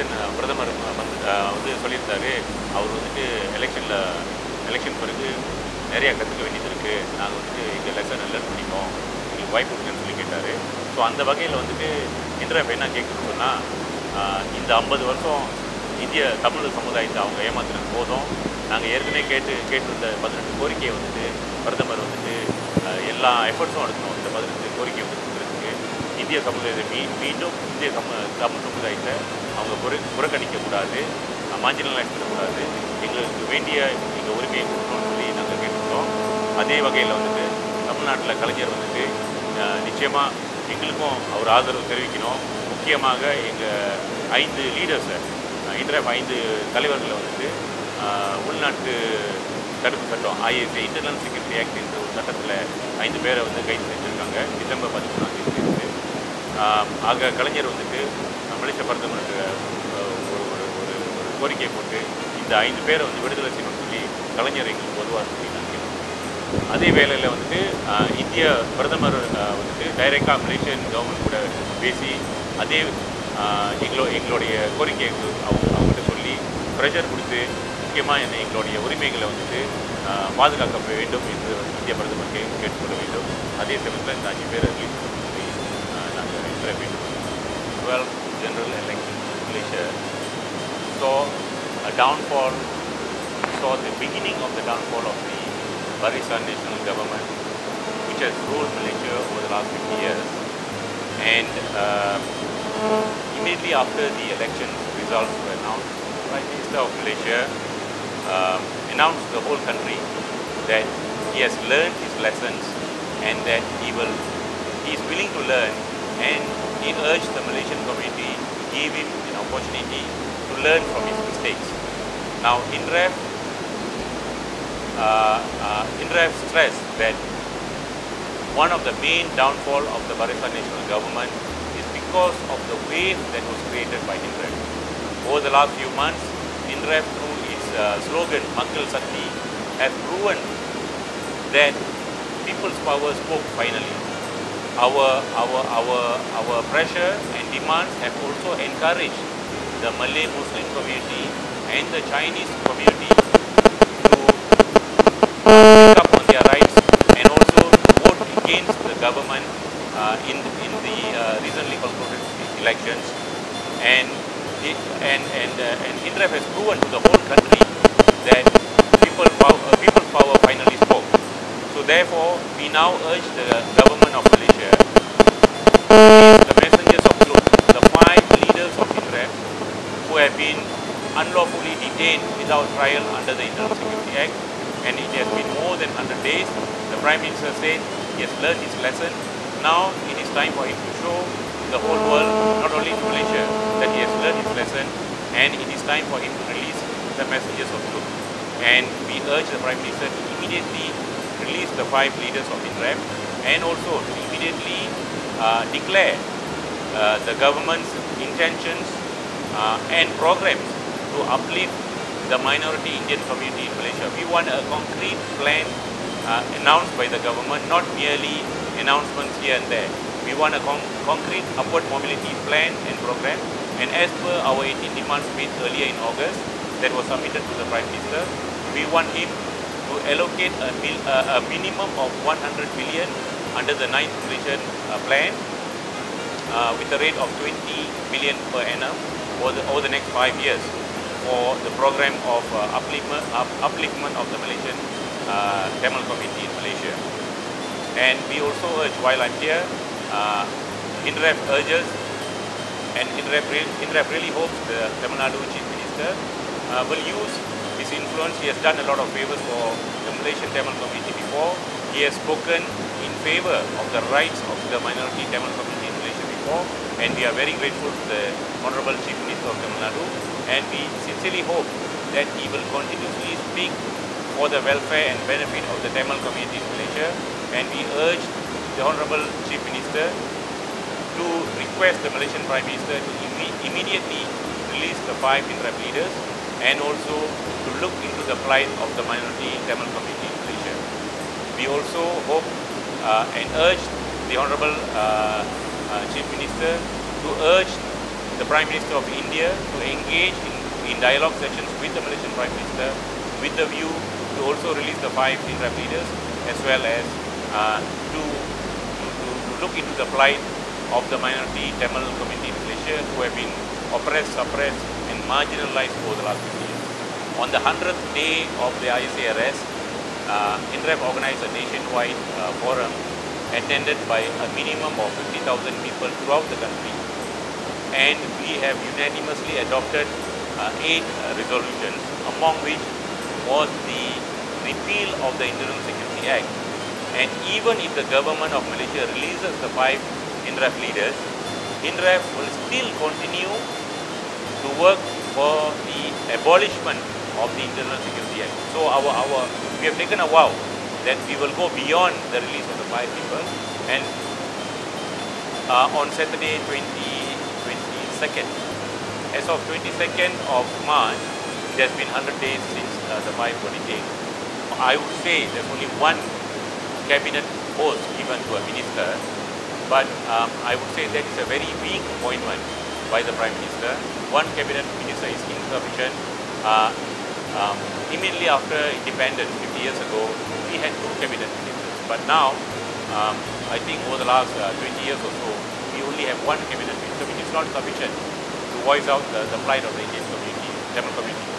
Malaysian பிரதமர் வந்து சொல்லியிருந்தாரு, அவர் வந்துட்டு எலெக்ஷன் பிறகு நிறையா கற்றுக்க வேண்டியது இருக்குது, நாங்கள் வந்துட்டு எங்கள் லெசனை லேர்ன் பண்ணிட்டோம், எங்களுக்கு வாய்ப்பு இருக்குன்னு சொல்லி கேட்டார். ஸோ அந்த வகையில் வந்துட்டு HINDRAF என்ன கேட்குறோன்னு சொன்னால், இந்த 50 வருஷம் இந்திய தமிழ் சமுதாயத்தை அவங்க ஏமாத்துறது போதும், நாங்கள் ஏற்கனவே கேட்டிருந்த 18 கோரிக்கையை வந்துட்டு பிரதமர் வந்துட்டு எல்லா எஃபர்ட்ஸும் எடுக்கணும். இந்த 18 கோரிக்கையை வந்து கொடுக்குறதுக்கு இந்திய சமுதாயத்தை மீண்டும் இந்திய தமிழ் சமுதாயத்தை அவங்க புறக்கணிக்கக்கூடாது, மார்ஜினலைஸ் பண்ணக்கூடாது, எங்களுக்கு வேண்டிய எங்கள் உரிமையை கொடுக்கணும்னு சொல்லி நாங்கள் கேட்டிருந்தோம். அதே வகையில் வந்துட்டு தமிழ்நாட்டில் கலைஞர் வந்துட்டு நிச்சயமாக எங்களுக்கும் அவர் ஆதரவு தெரிவிக்கணும். முக்கியமாக எங்கள் 5 லீடர்ஸை HINDRAF 5 தலைவர்களை வந்துட்டு உள்நாட்டு தடுப்பு சட்டம் ISA இன்டர்னல் செக்யூரிட்டி ஆக்ட் என்ற ஒரு சட்டத்தில் 5 பேரை வந்து கைது செஞ்சுருக்காங்க டிசம்பர் 13 ஆக கலைஞர் வந்துட்டு மலேசிய பிரதமருக்கு ஒரு கோரிக்கை போட்டு இந்த 5 பேரை வந்து விடுதலை செய்யணும்னு சொல்லி கலைஞர் எங்களுக்கு பொதுவாக சொல்லி நான் கேட்குறோம். அதே வேளையில் வந்துட்டு இந்திய பிரதமர் வந்துட்டு டைரெக்டாக மலேசியன் கவர்மெண்ட் கூட பேசி அதே எங்களுடைய கோரிக்கைக்கு அவங்ககிட்ட சொல்லி ப்ரெஷர் கொடுத்து முக்கியமாக எங்களுடைய உரிமைகளை வந்துட்டு பாதுகாக்க வேண்டும் என்று இந்திய பிரதமர் கேட்டுக்கொள்ள வேண்டும். அதே சமயத்தில் இந்த 5 பேரை ரிலீஸ் பண்ண சொல்லி நாங்கள் HINDRAF வேண்டும். 12th general election in Malaysia saw a downfall, saw the beginning of the downfall of the Barisan National Government, which has ruled Malaysia over the last 50 years. And immediately after the election results were announced, the Prime Minister of Malaysia announced to the whole country that he has learned his lessons and that he is willing to learn, and he urged the Malaysian community to give him an opportunity to learn from his mistakes. Now HINDRAF stressed that one of the main downfall of the Barisan National Government is because of the wave that was created by HINDRAF. Over the last few months, HINDRAF through its slogan Makkal Sakti has proven that people's power spoke finally. Our pressure and demands have also encouraged the Malay Muslim community and the Chinese community to speak up on their rights and also vote against the government in the recently concluded elections. And HINDRAF has proven to the whole country that people's power finally spoke. So therefore, we now urge the government of Malaysia to release the messengers of truth, the 5 leaders of HINDRAF who have been unlawfully detained without trial under the Internal Security Act, and it has been more than 100 days. The Prime Minister said he has learned his lesson. Now it is time for him to show the whole world, not only to Malaysia, that he has learned his lesson, and it is time for him to release the messengers of truth. And we urge the Prime Minister to immediately release the 5 leaders of HINDRAF, and also to immediately declare the government's intentions and programs to uplift the minority Indian community in Malaysia. We want a concrete plan announced by the government, not merely announcements here and there. We want a concrete upward mobility plan and program, and as per our 18 demands made earlier in August that was submitted to the Prime Minister, we want him to allocate a minimum of 100 billion under the 9th Malaysian plan with a rate of 20 billion per annum over the next 5 years for the program of upliftment of the Malaysian Tamil community in Malaysia. And we also urge, while I'm here, HINDRAF urges, and HINDRAF really hopes the Tamil Nadu Chief Minister will use his influence. He has done a lot of favors for the Malaysian Tamil community before. He has spoken in favor of the rights of the minority Tamil community in Malaysia before, and we are very grateful to the Honorable Chief Minister of Tamil Nadu, and we sincerely hope that he will continuously speak for the welfare and benefit of the Tamil community in Malaysia, and we urge the Honorable Chief Minister to request the Malaysian Prime Minister to immediately release the 5 HINDRAF leaders, and also to look into the plight of the minority Tamil community in Malaysia. We also hope and urge the Honorable Chief Minister to urge the Prime Minister of India to engage in dialogue sessions with the Malaysian Prime Minister with the view to also release the 5 HINDRAF leaders, as well as to look into the plight of the minority Tamil community in Malaysia who have been oppressed, suppressed and marginalized over the last 50 years. On the 100th day of the ISA arrest, HINDRAF organized a nationwide forum attended by a minimum of 50,000 people throughout the country, and we have unanimously adopted 8 resolutions, among which was the repeal of the Internal Security Act. And even if the government of Malaysia releases the 5 HINDRAF leaders, HINDRAF will still continue to work for the abolishment of the Internal Security Act. So we have taken a vow that we will go beyond the release of the 5 people, and on Saturday 22nd, as of 22nd of March, it has been 100 days since the 5 were detained. I would say there's only one cabinet post given to a minister, but I would say that is a very weak appointment by the Prime Minister. One cabinet minister is insufficient. Immediately after independence 50 years ago, we had 2 cabinet ministers, but now I think over the last 20 years or so, we only have 1 cabinet minister, which is not sufficient to voice out the plight of the Indian community, Tamil community.